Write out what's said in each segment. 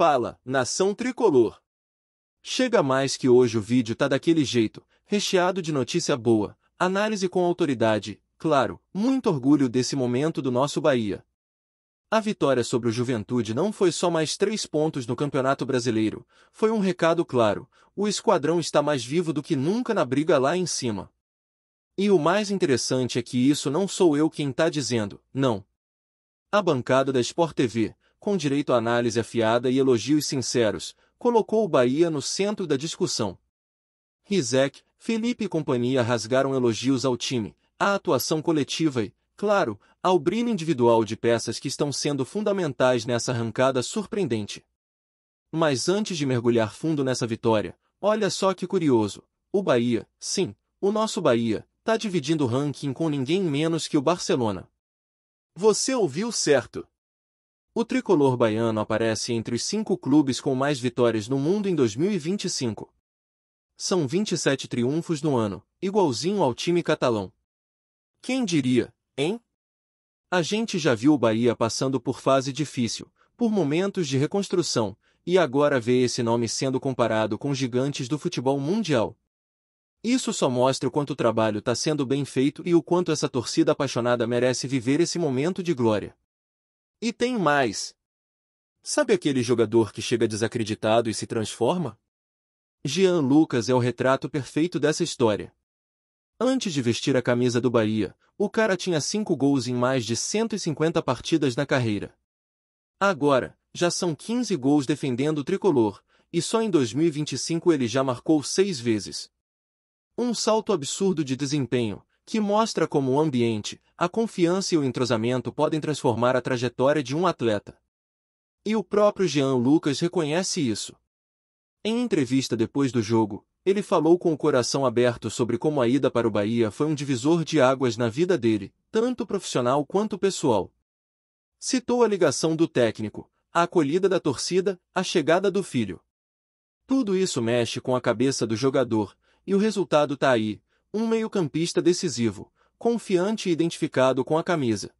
Fala, nação tricolor! Chega mais que hoje o vídeo tá daquele jeito, recheado de notícia boa, análise com autoridade, claro, muito orgulho desse momento do nosso Bahia. A vitória sobre o Juventude não foi só mais 3 pontos no Campeonato Brasileiro, foi um recado claro, o esquadrão está mais vivo do que nunca na briga lá em cima. E o mais interessante é que isso não sou eu quem tá dizendo, não. A bancada da Sport TV, com direito a análise afiada e elogios sinceros, colocou o Bahia no centro da discussão. Rizek, Felipe e companhia rasgaram elogios ao time, à atuação coletiva e, claro, ao brilho individual de peças que estão sendo fundamentais nessa arrancada surpreendente. Mas antes de mergulhar fundo nessa vitória, olha só que curioso, o Bahia, sim, o nosso Bahia, tá dividindo o ranking com ninguém menos que o Barcelona. Você ouviu certo. O tricolor baiano aparece entre os 5 clubes com mais vitórias no mundo em 2025. São 27 triunfos no ano, igualzinho ao time catalão. Quem diria, hein? A gente já viu o Bahia passando por fase difícil, por momentos de reconstrução, e agora vê esse nome sendo comparado com gigantes do futebol mundial. Isso só mostra o quanto o trabalho está sendo bem feito e o quanto essa torcida apaixonada merece viver esse momento de glória. E tem mais. Sabe aquele jogador que chega desacreditado e se transforma? Jean Lucas é o retrato perfeito dessa história. Antes de vestir a camisa do Bahia, o cara tinha 5 gols em mais de 150 partidas na carreira. Agora, já são 15 gols defendendo o tricolor, e só em 2025 ele já marcou 6 vezes. Um salto absurdo de desempenho, que mostra como o ambiente, a confiança e o entrosamento podem transformar a trajetória de um atleta. E o próprio Jean Lucas reconhece isso. Em entrevista depois do jogo, ele falou com o coração aberto sobre como a ida para o Bahia foi um divisor de águas na vida dele, tanto profissional quanto pessoal. Citou a ligação do técnico, a acolhida da torcida, a chegada do filho. Tudo isso mexe com a cabeça do jogador, e o resultado tá aí, um meio-campista decisivo, confiante e identificado com a camisa.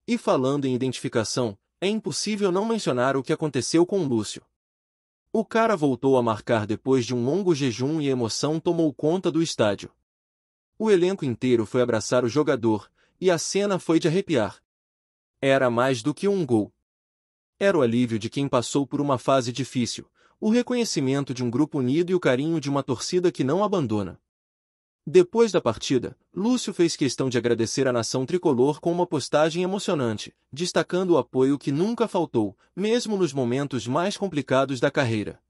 E falando em identificação, é impossível não mencionar o que aconteceu com Lúcio. O cara voltou a marcar depois de um longo jejum e a emoção tomou conta do estádio. O elenco inteiro foi abraçar o jogador, e a cena foi de arrepiar. Era mais do que um gol. Era o alívio de quem passou por uma fase difícil, o reconhecimento de um grupo unido e o carinho de uma torcida que não abandona. Depois da partida, Lúcio fez questão de agradecer à nação tricolor com uma postagem emocionante, destacando o apoio que nunca faltou, mesmo nos momentos mais complicados da carreira.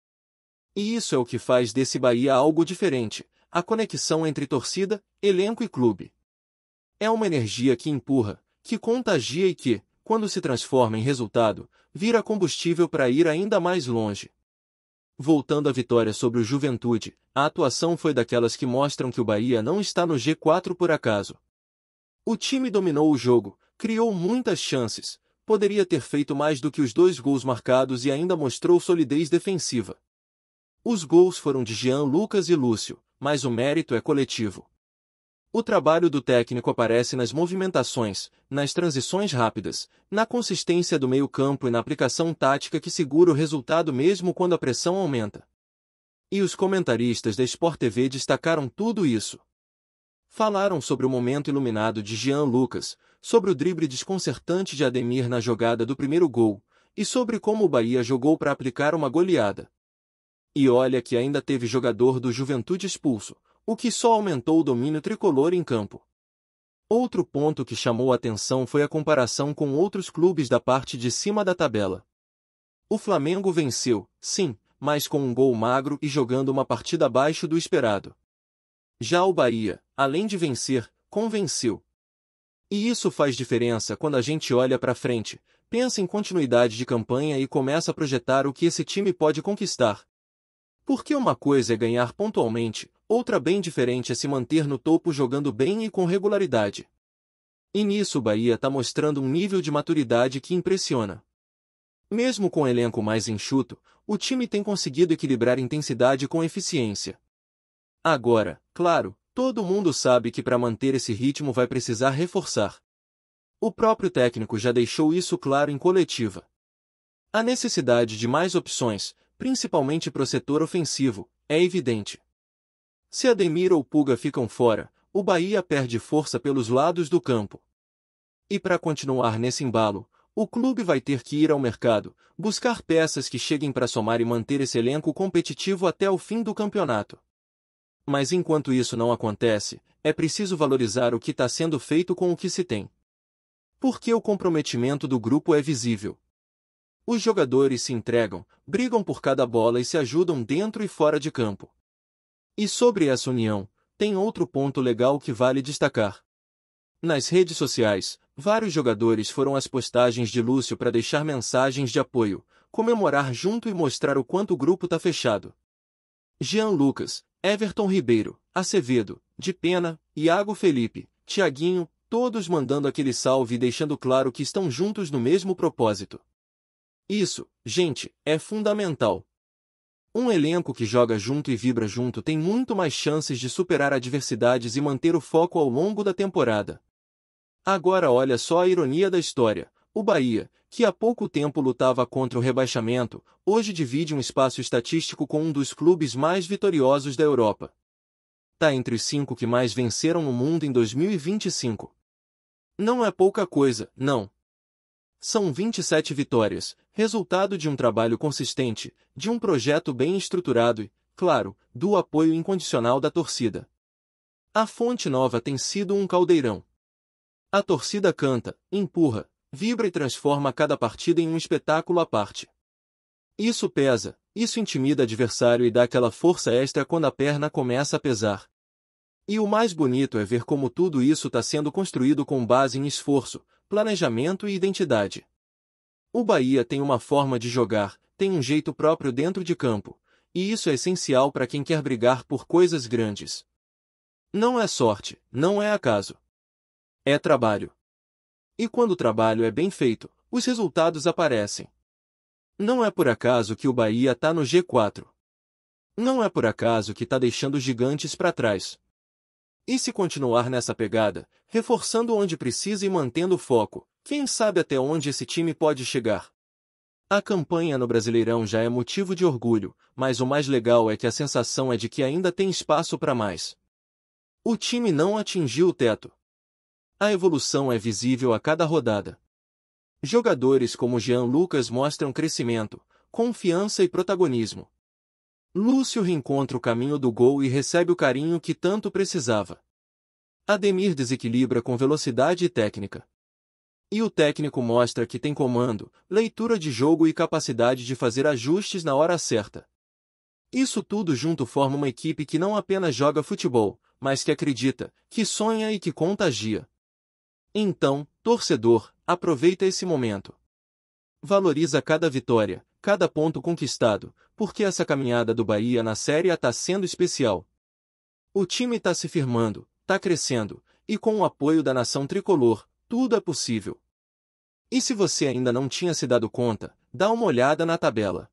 E isso é o que faz desse Bahia algo diferente, a conexão entre torcida, elenco e clube. É uma energia que empurra, que contagia e que, quando se transforma em resultado, vira combustível para ir ainda mais longe. Voltando à vitória sobre o Juventude, a atuação foi daquelas que mostram que o Bahia não está no G4 por acaso. O time dominou o jogo, criou muitas chances, poderia ter feito mais do que os 2 gols marcados e ainda mostrou solidez defensiva. Os gols foram de Jean Lucas e Lúcio, mas o mérito é coletivo. O trabalho do técnico aparece nas movimentações, nas transições rápidas, na consistência do meio-campo e na aplicação tática que segura o resultado mesmo quando a pressão aumenta. E os comentaristas da Sport TV destacaram tudo isso. Falaram sobre o momento iluminado de Jean Lucas, sobre o drible desconcertante de Ademir na jogada do primeiro gol, e sobre como o Bahia jogou para aplicar uma goleada. E olha que ainda teve jogador do Juventude expulso, o que só aumentou o domínio tricolor em campo. Outro ponto que chamou a atenção foi a comparação com outros clubes da parte de cima da tabela. O Flamengo venceu, sim, mas com um gol magro e jogando uma partida abaixo do esperado. Já o Bahia, além de vencer, convenceu. E isso faz diferença quando a gente olha para frente, pensa em continuidade de campanha e começa a projetar o que esse time pode conquistar. Porque uma coisa é ganhar pontualmente, outra bem diferente é se manter no topo jogando bem e com regularidade. E nisso o Bahia está mostrando um nível de maturidade que impressiona. Mesmo com o elenco mais enxuto, o time tem conseguido equilibrar intensidade com eficiência. Agora, claro, todo mundo sabe que para manter esse ritmo vai precisar reforçar. O próprio técnico já deixou isso claro em coletiva. A necessidade de mais opções, principalmente para o setor ofensivo, é evidente. Se Ademir ou Puga ficam fora, o Bahia perde força pelos lados do campo. E para continuar nesse embalo, o clube vai ter que ir ao mercado, buscar peças que cheguem para somar e manter esse elenco competitivo até o fim do campeonato. Mas enquanto isso não acontece, é preciso valorizar o que está sendo feito com o que se tem. Porque o comprometimento do grupo é visível. Os jogadores se entregam, brigam por cada bola e se ajudam dentro e fora de campo. E sobre essa união, tem outro ponto legal que vale destacar. Nas redes sociais, vários jogadores foram às postagens de Lúcio para deixar mensagens de apoio, comemorar junto e mostrar o quanto o grupo está fechado. Jean Lucas, Everton Ribeiro, Acevedo, De Pena, Iago Felipe, Thiaguinho, todos mandando aquele salve e deixando claro que estão juntos no mesmo propósito. Isso, gente, é fundamental. Um elenco que joga junto e vibra junto tem muito mais chances de superar adversidades e manter o foco ao longo da temporada. Agora olha só a ironia da história. O Bahia, que há pouco tempo lutava contra o rebaixamento, hoje divide um espaço estatístico com um dos clubes mais vitoriosos da Europa. Está entre os 5 que mais venceram no mundo em 2025. Não é pouca coisa, não. São 27 vitórias, resultado de um trabalho consistente, de um projeto bem estruturado e, claro, do apoio incondicional da torcida. A Fonte Nova tem sido um caldeirão. A torcida canta, empurra, vibra e transforma cada partida em um espetáculo à parte. Isso pesa, isso intimida adversário e dá aquela força extra quando a perna começa a pesar. E o mais bonito é ver como tudo isso está sendo construído com base em esforço, planejamento e identidade. O Bahia tem uma forma de jogar, tem um jeito próprio dentro de campo, e isso é essencial para quem quer brigar por coisas grandes. Não é sorte, não é acaso. É trabalho. E quando o trabalho é bem feito, os resultados aparecem. Não é por acaso que o Bahia está no G4. Não é por acaso que está deixando os gigantes para trás. E se continuar nessa pegada, reforçando onde precisa e mantendo o foco, quem sabe até onde esse time pode chegar? A campanha no Brasileirão já é motivo de orgulho, mas o mais legal é que a sensação é de que ainda tem espaço para mais. O time não atingiu o teto. A evolução é visível a cada rodada. Jogadores como Jean Lucas mostram crescimento, confiança e protagonismo. Lúcio reencontra o caminho do gol e recebe o carinho que tanto precisava. Ademir desequilibra com velocidade e técnica. E o técnico mostra que tem comando, leitura de jogo e capacidade de fazer ajustes na hora certa. Isso tudo junto forma uma equipe que não apenas joga futebol, mas que acredita, que sonha e que contagia. Então, torcedor, aproveita esse momento. Valoriza cada vitória, cada ponto conquistado, porque essa caminhada do Bahia na Série A está sendo especial. O time está se firmando, está crescendo, e com o apoio da nação tricolor, tudo é possível. E se você ainda não tinha se dado conta, dá uma olhada na tabela.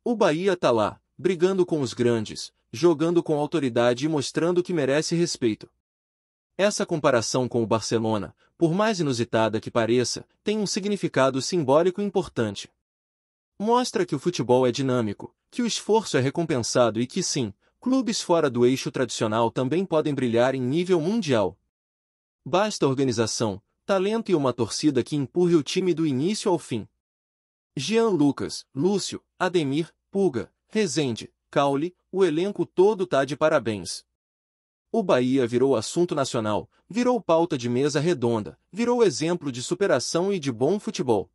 O Bahia está lá, brigando com os grandes, jogando com autoridade e mostrando que merece respeito. Essa comparação com o Barcelona, por mais inusitada que pareça, tem um significado simbólico importante. Mostra que o futebol é dinâmico, que o esforço é recompensado e que sim, clubes fora do eixo tradicional também podem brilhar em nível mundial. Basta organização, talento e uma torcida que empurre o time do início ao fim. Jean Lucas, Lúcio, Ademir, Puga, Rezende, Caule, o elenco todo tá de parabéns. O Bahia virou assunto nacional, virou pauta de mesa redonda, virou exemplo de superação e de bom futebol.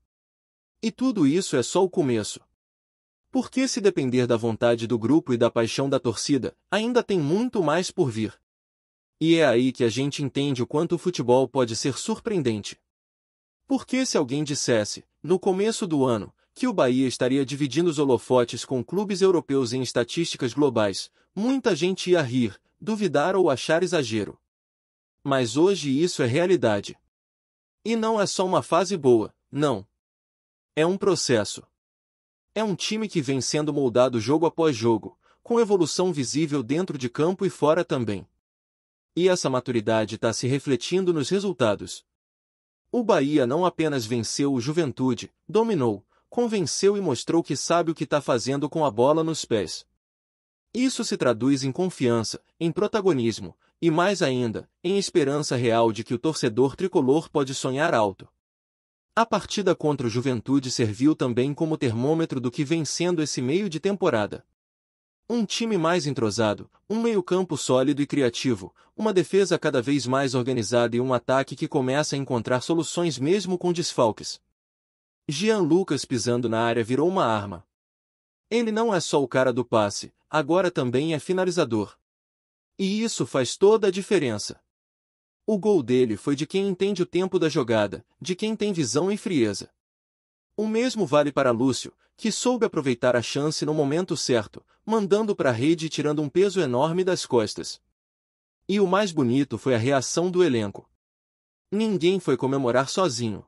E tudo isso é só o começo. Porque se depender da vontade do grupo e da paixão da torcida, ainda tem muito mais por vir. E é aí que a gente entende o quanto o futebol pode ser surpreendente. Porque se alguém dissesse, no começo do ano, que o Bahia estaria dividindo os holofotes com clubes europeus em estatísticas globais, muita gente ia rir, duvidar ou achar exagero. Mas hoje isso é realidade. E não é só uma fase boa, não. É um processo. É um time que vem sendo moldado jogo após jogo, com evolução visível dentro de campo e fora também. E essa maturidade está se refletindo nos resultados. O Bahia não apenas venceu o Juventude, dominou, convenceu e mostrou que sabe o que está fazendo com a bola nos pés. Isso se traduz em confiança, em protagonismo, e mais ainda, em esperança real de que o torcedor tricolor pode sonhar alto. A partida contra o Juventude serviu também como termômetro do que vem sendo esse meio de temporada. Um time mais entrosado, um meio-campo sólido e criativo, uma defesa cada vez mais organizada e um ataque que começa a encontrar soluções mesmo com desfalques. Jean Lucas pisando na área virou uma arma. Ele não é só o cara do passe, agora também é finalizador. E isso faz toda a diferença. O gol dele foi de quem entende o tempo da jogada, de quem tem visão e frieza. O mesmo vale para Lúcio, que soube aproveitar a chance no momento certo, mandando para a rede e tirando um peso enorme das costas. E o mais bonito foi a reação do elenco. Ninguém foi comemorar sozinho.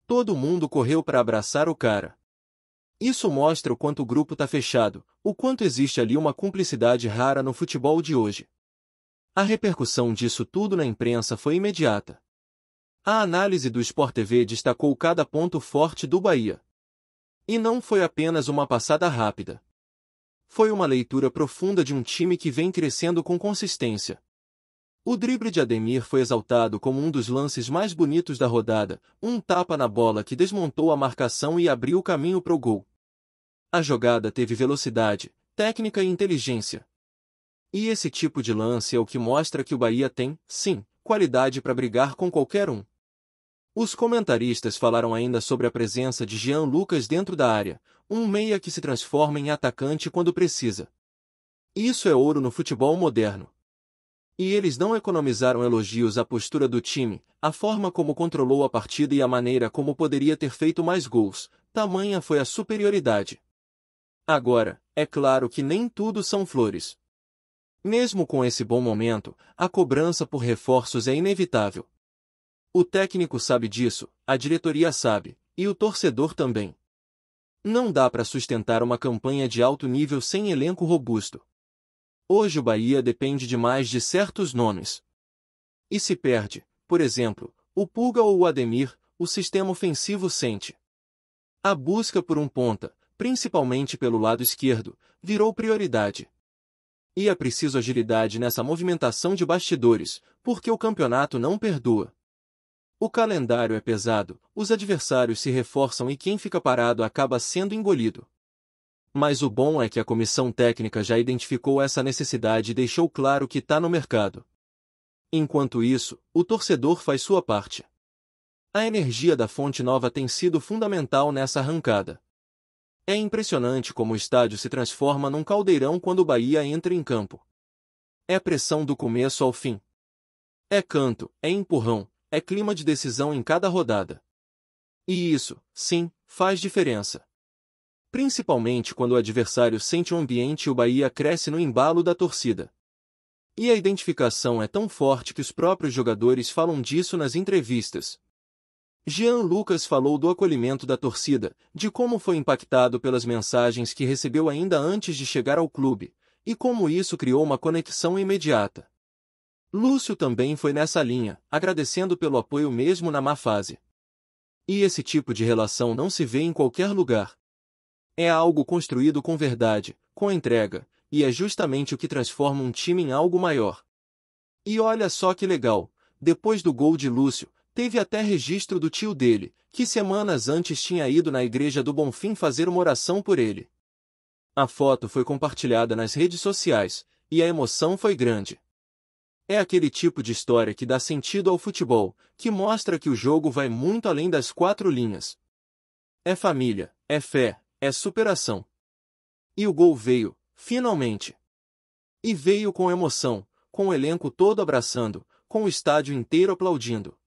Todo mundo correu para abraçar o cara. Isso mostra o quanto o grupo está fechado, o quanto existe ali uma cumplicidade rara no futebol de hoje. A repercussão disso tudo na imprensa foi imediata. A análise do Sport TV destacou cada ponto forte do Bahia. E não foi apenas uma passada rápida. Foi uma leitura profunda de um time que vem crescendo com consistência. O drible de Ademir foi exaltado como um dos lances mais bonitos da rodada, um tapa na bola que desmontou a marcação e abriu o caminho para o gol. A jogada teve velocidade, técnica e inteligência. E esse tipo de lance é o que mostra que o Bahia tem, sim, qualidade para brigar com qualquer um. Os comentaristas falaram ainda sobre a presença de Jean Lucas dentro da área, um meia que se transforma em atacante quando precisa. Isso é ouro no futebol moderno. E eles não economizaram elogios à postura do time, a forma como controlou a partida e a maneira como poderia ter feito mais gols, tamanha foi a superioridade. Agora, é claro que nem tudo são flores. Mesmo com esse bom momento, a cobrança por reforços é inevitável. O técnico sabe disso, a diretoria sabe, e o torcedor também. Não dá para sustentar uma campanha de alto nível sem elenco robusto. Hoje o Bahia depende demais de certos nomes. E se perde, por exemplo, o Pulga ou o Ademir, o sistema ofensivo sente. A busca por um ponta, principalmente pelo lado esquerdo, virou prioridade. E é preciso agilidade nessa movimentação de bastidores, porque o campeonato não perdoa. O calendário é pesado, os adversários se reforçam e quem fica parado acaba sendo engolido. Mas o bom é que a comissão técnica já identificou essa necessidade e deixou claro que está no mercado. Enquanto isso, o torcedor faz sua parte. A energia da Fonte Nova tem sido fundamental nessa arrancada. É impressionante como o estádio se transforma num caldeirão quando o Bahia entra em campo. É pressão do começo ao fim. É canto, é empurrão, é clima de decisão em cada rodada. E isso, sim, faz diferença. Principalmente quando o adversário sente o ambiente e o Bahia cresce no embalo da torcida. E a identificação é tão forte que os próprios jogadores falam disso nas entrevistas. Jean Lucas falou do acolhimento da torcida, de como foi impactado pelas mensagens que recebeu ainda antes de chegar ao clube, e como isso criou uma conexão imediata. Lúcio também foi nessa linha, agradecendo pelo apoio mesmo na má fase. E esse tipo de relação não se vê em qualquer lugar. É algo construído com verdade, com entrega, e é justamente o que transforma um time em algo maior. E olha só que legal, depois do gol de Lúcio, teve até registro do tio dele, que semanas antes tinha ido na igreja do Bonfim fazer uma oração por ele. A foto foi compartilhada nas redes sociais, e a emoção foi grande. É aquele tipo de história que dá sentido ao futebol, que mostra que o jogo vai muito além das quatro linhas. É família, é fé, é superação. E o gol veio, finalmente. E veio com emoção, com o elenco todo abraçando, com o estádio inteiro aplaudindo.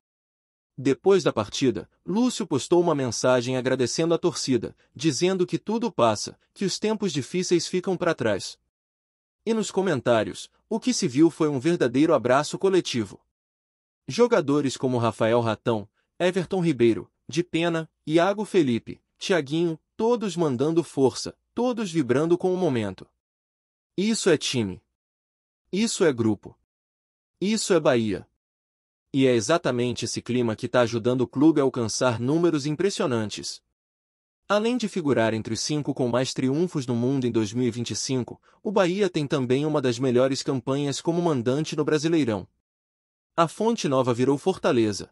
Depois da partida, Lúcio postou uma mensagem agradecendo a torcida, dizendo que tudo passa, que os tempos difíceis ficam para trás. E nos comentários, o que se viu foi um verdadeiro abraço coletivo. Jogadores como Rafael Ratão, Everton Ribeiro, De Pena, Iago Felipe, Thiaguinho, todos mandando força, todos vibrando com o momento. Isso é time. Isso é grupo. Isso é Bahia. E é exatamente esse clima que está ajudando o clube a alcançar números impressionantes. Além de figurar entre os 5 com mais triunfos no mundo em 2025, o Bahia tem também uma das melhores campanhas como mandante no Brasileirão. A Fonte Nova virou Fortaleza.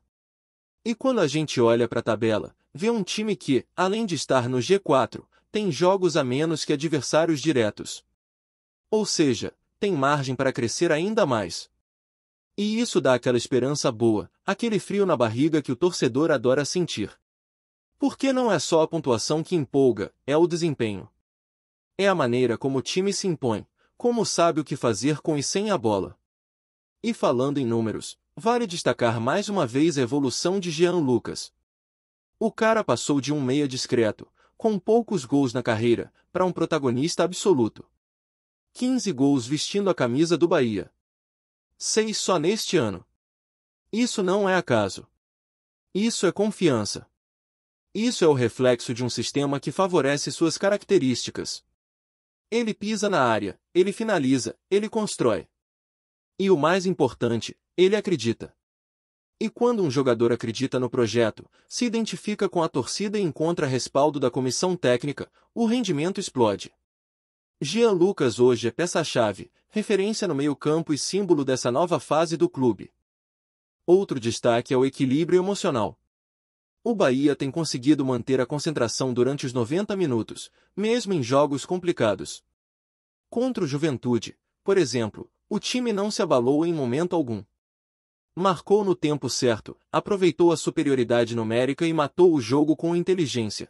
E quando a gente olha para a tabela, vê um time que, além de estar no G4, tem jogos a menos que adversários diretos. Ou seja, tem margem para crescer ainda mais. E isso dá aquela esperança boa, aquele frio na barriga que o torcedor adora sentir. Porque não é só a pontuação que empolga, é o desempenho. É a maneira como o time se impõe, como sabe o que fazer com e sem a bola. E falando em números, vale destacar mais uma vez a evolução de Jean Lucas. O cara passou de um meia discreto, com poucos gols na carreira, para um protagonista absoluto. 15 gols vestindo a camisa do Bahia. 6 só neste ano. Isso não é acaso. Isso é confiança. Isso é o reflexo de um sistema que favorece suas características. Ele pisa na área, ele finaliza, ele constrói. E o mais importante, ele acredita. E quando um jogador acredita no projeto, se identifica com a torcida e encontra respaldo da comissão técnica, o rendimento explode. Jean Lucas hoje é peça-chave, referência no meio-campo e símbolo dessa nova fase do clube. Outro destaque é o equilíbrio emocional. O Bahia tem conseguido manter a concentração durante os 90 minutos, mesmo em jogos complicados. Contra o Juventude, por exemplo, o time não se abalou em momento algum. Marcou no tempo certo, aproveitou a superioridade numérica e matou o jogo com inteligência.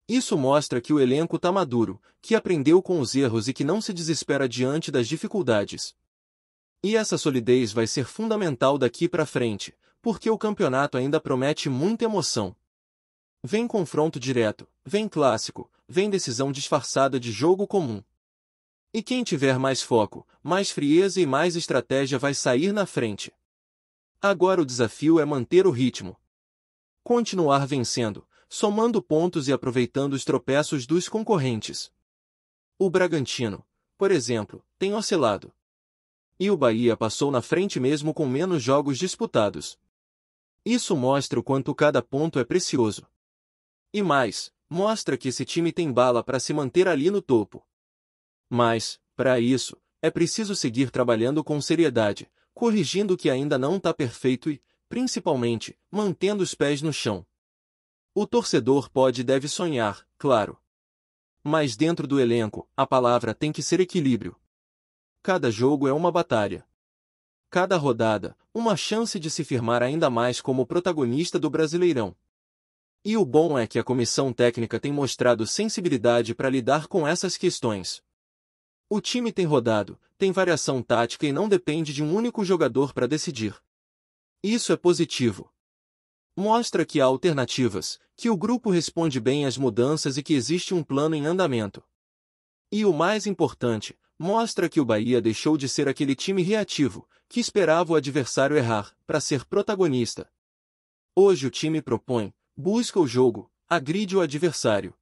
Isso mostra que o elenco está maduro, que aprendeu com os erros e que não se desespera diante das dificuldades. E essa solidez vai ser fundamental daqui para frente, porque o campeonato ainda promete muita emoção. Vem confronto direto, vem clássico, vem decisão disfarçada de jogo comum. E quem tiver mais foco, mais frieza e mais estratégia vai sair na frente. Agora o desafio é manter o ritmo. Continuar vencendo, somando pontos e aproveitando os tropeços dos concorrentes. O Bragantino, por exemplo, tem oscilado. E o Bahia passou na frente mesmo com menos jogos disputados. Isso mostra o quanto cada ponto é precioso. E mais, mostra que esse time tem bala para se manter ali no topo. Mas, para isso, é preciso seguir trabalhando com seriedade, corrigindo o que ainda não está perfeito e, principalmente, mantendo os pés no chão. O torcedor pode e deve sonhar, claro. Mas dentro do elenco, a palavra tem que ser equilíbrio. Cada jogo é uma batalha. Cada rodada, uma chance de se firmar ainda mais como protagonista do Brasileirão. E o bom é que a comissão técnica tem mostrado sensibilidade para lidar com essas questões. O time tem rodado, tem variação tática e não depende de um único jogador para decidir. Isso é positivo. Mostra que há alternativas, que o grupo responde bem às mudanças e que existe um plano em andamento. E o mais importante, mostra que o Bahia deixou de ser aquele time reativo, que esperava o adversário errar, para ser protagonista. Hoje o time propõe, busca o jogo, agride o adversário.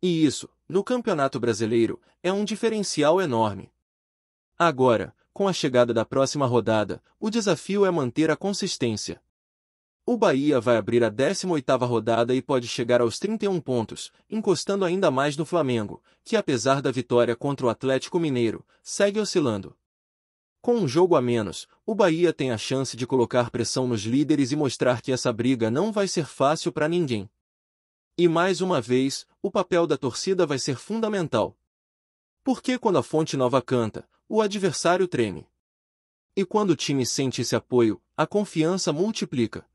E isso, no Campeonato Brasileiro, é um diferencial enorme. Agora, com a chegada da próxima rodada, o desafio é manter a consistência. O Bahia vai abrir a 18ª rodada e pode chegar aos 31 pontos, encostando ainda mais no Flamengo, que apesar da vitória contra o Atlético Mineiro, segue oscilando. Com um jogo a menos, o Bahia tem a chance de colocar pressão nos líderes e mostrar que essa briga não vai ser fácil para ninguém. E mais uma vez, o papel da torcida vai ser fundamental. Porque quando a Fonte Nova canta, o adversário treme. E quando o time sente esse apoio, a confiança multiplica.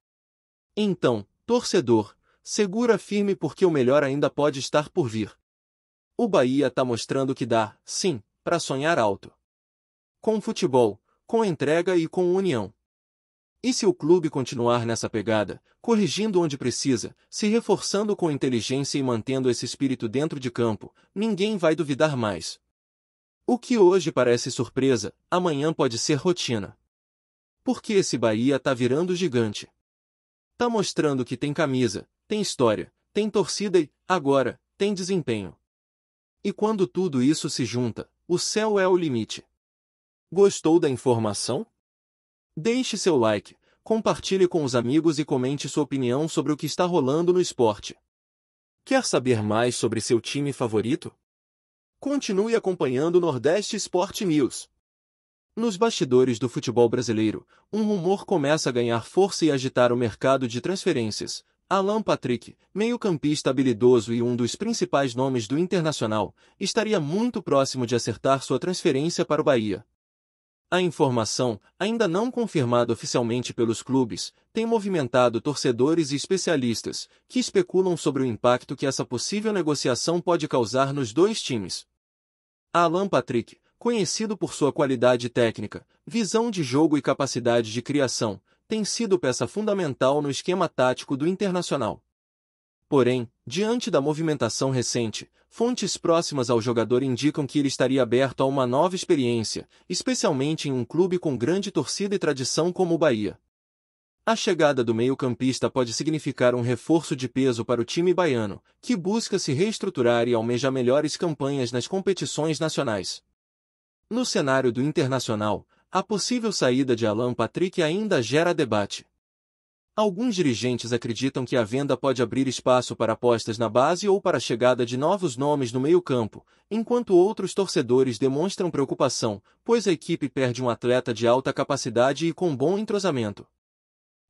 Então, torcedor, segura firme porque o melhor ainda pode estar por vir. O Bahia está mostrando que dá, sim, para sonhar alto. Com futebol, com entrega e com união. E se o clube continuar nessa pegada, corrigindo onde precisa, se reforçando com inteligência e mantendo esse espírito dentro de campo, ninguém vai duvidar mais. O que hoje parece surpresa, amanhã pode ser rotina. Porque esse Bahia tá virando gigante. Tá mostrando que tem camisa, tem história, tem torcida e, agora, tem desempenho. E quando tudo isso se junta, o céu é o limite. Gostou da informação? Deixe seu like, compartilhe com os amigos e comente sua opinião sobre o que está rolando no esporte. Quer saber mais sobre seu time favorito? Continue acompanhando o Nordeste Sport News. Nos bastidores do futebol brasileiro, um rumor começa a ganhar força e agitar o mercado de transferências. Alan Patrick, meio-campista habilidoso e um dos principais nomes do Internacional, estaria muito próximo de acertar sua transferência para o Bahia. A informação, ainda não confirmada oficialmente pelos clubes, tem movimentado torcedores e especialistas, que especulam sobre o impacto que essa possível negociação pode causar nos dois times. Alan Patrick, conhecido por sua qualidade técnica, visão de jogo e capacidade de criação, tem sido peça fundamental no esquema tático do Internacional. Porém, diante da movimentação recente, fontes próximas ao jogador indicam que ele estaria aberto a uma nova experiência, especialmente em um clube com grande torcida e tradição como o Bahia. A chegada do meio-campista pode significar um reforço de peso para o time baiano, que busca se reestruturar e almeja melhores campanhas nas competições nacionais. No cenário do Internacional, a possível saída de Alan Patrick ainda gera debate. Alguns dirigentes acreditam que a venda pode abrir espaço para apostas na base ou para a chegada de novos nomes no meio-campo, enquanto outros torcedores demonstram preocupação, pois a equipe perde um atleta de alta capacidade e com bom entrosamento.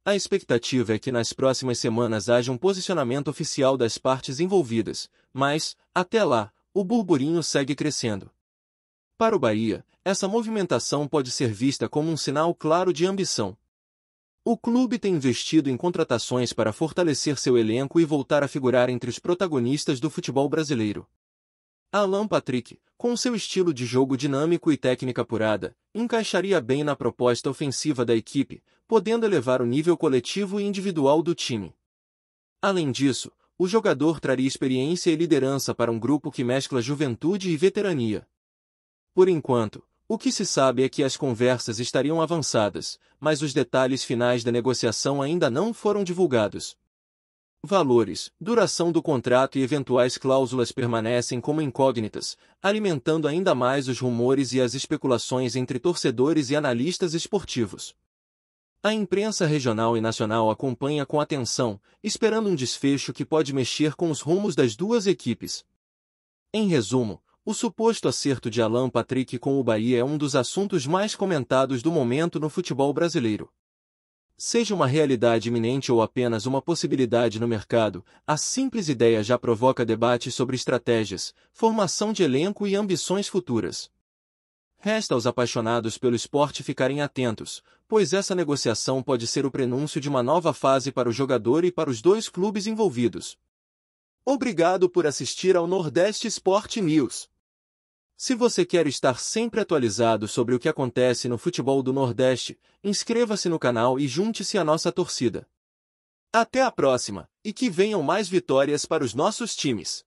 A expectativa é que nas próximas semanas haja um posicionamento oficial das partes envolvidas, mas, até lá, o burburinho segue crescendo. Para o Bahia, essa movimentação pode ser vista como um sinal claro de ambição. O clube tem investido em contratações para fortalecer seu elenco e voltar a figurar entre os protagonistas do futebol brasileiro. Alan Patrick, com seu estilo de jogo dinâmico e técnica apurada, encaixaria bem na proposta ofensiva da equipe, podendo elevar o nível coletivo e individual do time. Além disso, o jogador traria experiência e liderança para um grupo que mescla juventude e veterania. Por enquanto, o que se sabe é que as conversas estariam avançadas, mas os detalhes finais da negociação ainda não foram divulgados. Valores, duração do contrato e eventuais cláusulas permanecem como incógnitas, alimentando ainda mais os rumores e as especulações entre torcedores e analistas esportivos. A imprensa regional e nacional acompanha com atenção, esperando um desfecho que pode mexer com os rumos das duas equipes. Em resumo, o suposto acerto de Alan Patrick com o Bahia é um dos assuntos mais comentados do momento no futebol brasileiro. Seja uma realidade iminente ou apenas uma possibilidade no mercado, a simples ideia já provoca debate sobre estratégias, formação de elenco e ambições futuras. Resta aos apaixonados pelo esporte ficarem atentos, pois essa negociação pode ser o prenúncio de uma nova fase para o jogador e para os dois clubes envolvidos. Obrigado por assistir ao Nordeste Sport News. Se você quer estar sempre atualizado sobre o que acontece no futebol do Nordeste, inscreva-se no canal e junte-se à nossa torcida. Até a próxima, e que venham mais vitórias para os nossos times.